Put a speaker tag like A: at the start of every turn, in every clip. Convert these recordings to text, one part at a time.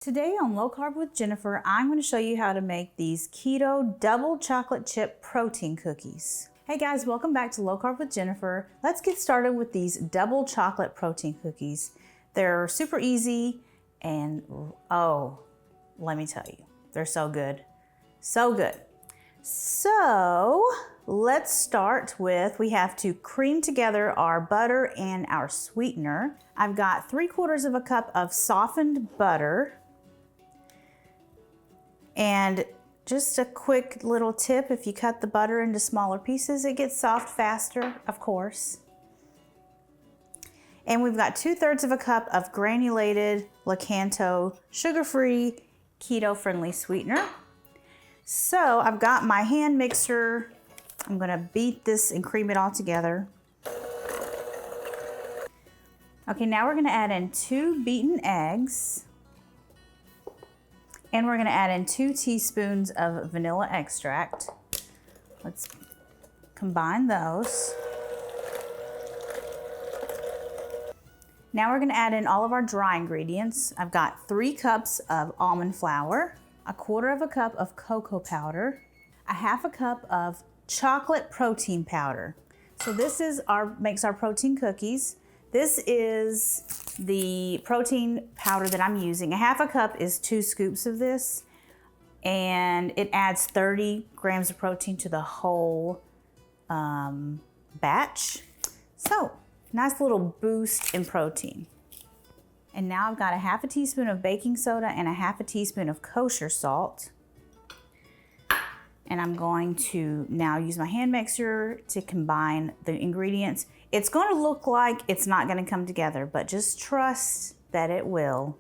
A: Today on Low Carb with Jennifer, I'm going to show you how to make these keto double chocolate chip protein cookies. Hey guys, welcome back to Low Carb with Jennifer. Let's get started with these double chocolate protein cookies. They're super easy and oh, let me tell you, they're so good. So good. So let's start with, we have to cream together our butter and our sweetener. I've got 3/4 of a cup of softened butter. And just a quick little tip, if you cut the butter into smaller pieces, it gets soft faster, of course. And we've got 2/3 of a cup of granulated Lakanto sugar-free, keto-friendly sweetener. So I've got my hand mixer. I'm gonna beat this and cream it all together. Okay, now we're gonna add in 2 beaten eggs. And we're gonna add in 2 teaspoons of vanilla extract. Let's combine those. Now we're gonna add in all of our dry ingredients. I've got 3 cups of almond flour, 1/4 of a cup of cocoa powder, 1/2 cup of chocolate protein powder. So this is makes our protein cookies. This is the protein powder that I'm using. 1/2 cup is 2 scoops of this, and it adds 30 grams of protein to the whole batch. So, nice little boost in protein. And now I've got 1/2 teaspoon of baking soda and 1/2 teaspoon of kosher salt. And I'm going to now use my hand mixer to combine the ingredients. It's going to look like it's not going to come together, but just trust that it will.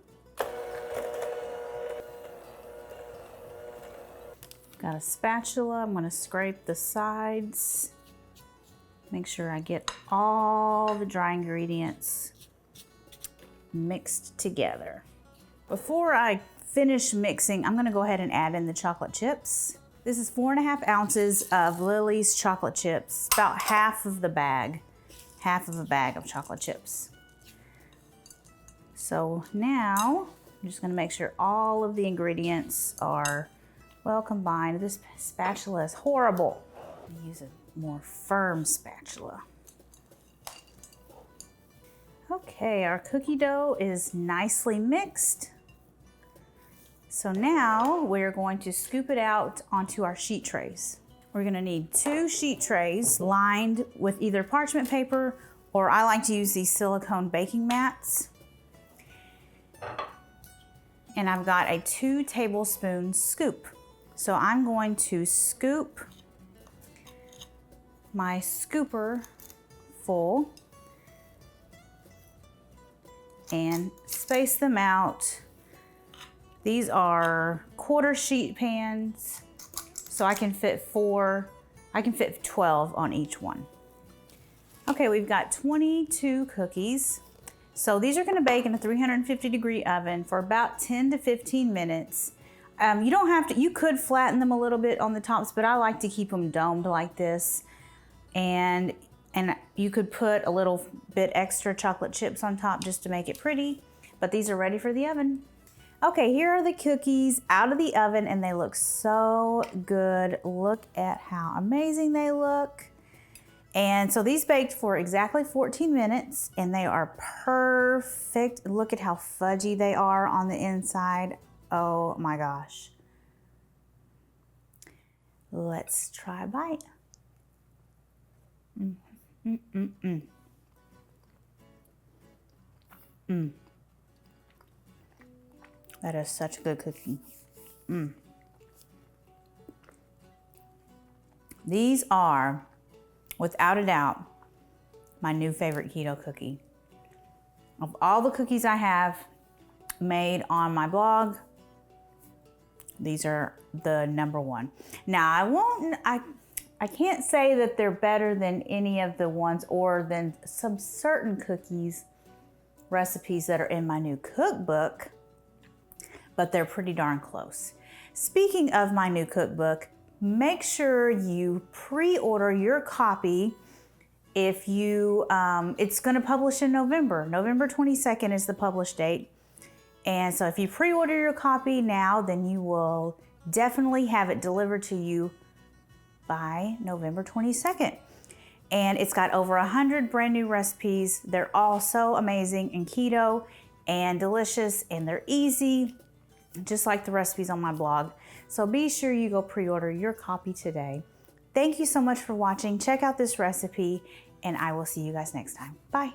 A: Got a spatula. I'm going to scrape the sides. Make sure I get all the dry ingredients mixed together. Before I finish mixing, I'm going to go ahead and add in the chocolate chips. This is 4.5 ounces of Lily's chocolate chips, about half of the bag. Half of a bag of chocolate chips. So now I'm just going to make sure all of the ingredients are well combined. This spatula is horrible. I'm use a more firm spatula. Okay, our cookie dough is nicely mixed. So now we're going to scoop it out onto our sheet trays. We're gonna need 2 sheet trays lined with either parchment paper, or I like to use these silicone baking mats. And I've got a 2 tablespoon scoop. So I'm going to scoop my scooper full and space them out. These are 1/4 sheet pans. So I can fit 12 on each one. Okay, we've got 22 cookies. So these are gonna bake in a 350-degree oven for about 10 to 15 minutes. You don't have to, you could flatten them a little bit on the tops, but I like to keep them domed like this. And you could put a little bit extra chocolate chips on top just to make it pretty, but these are ready for the oven. Okay, here are the cookies out of the oven, and they look so good. Look at how amazing they look. And so these baked for exactly 14 minutes, and they are perfect. Look at how fudgy they are on the inside. Oh my gosh. Let's try a bite. That is such a good cookie. These are, without a doubt, my new favorite keto cookie. Of all the cookies I have made on my blog, these are the #1. Now I can't say that they're better than any of the ones or than some certain cookies recipes that are in my new cookbook, but they're pretty darn close. Speaking of my new cookbook, make sure you pre-order your copy if you, it's gonna publish in November. November 22nd is the publish date. And so if you pre-order your copy now, then you will definitely have it delivered to you by November 22nd. And it's got over 100 brand new recipes. They're all so amazing and keto and delicious, and they're easy, just like the recipes on my blog. So be sure you go pre-order your copy today. Thank you so much for watching. Check out this recipe, and I will see you guys next time. Bye.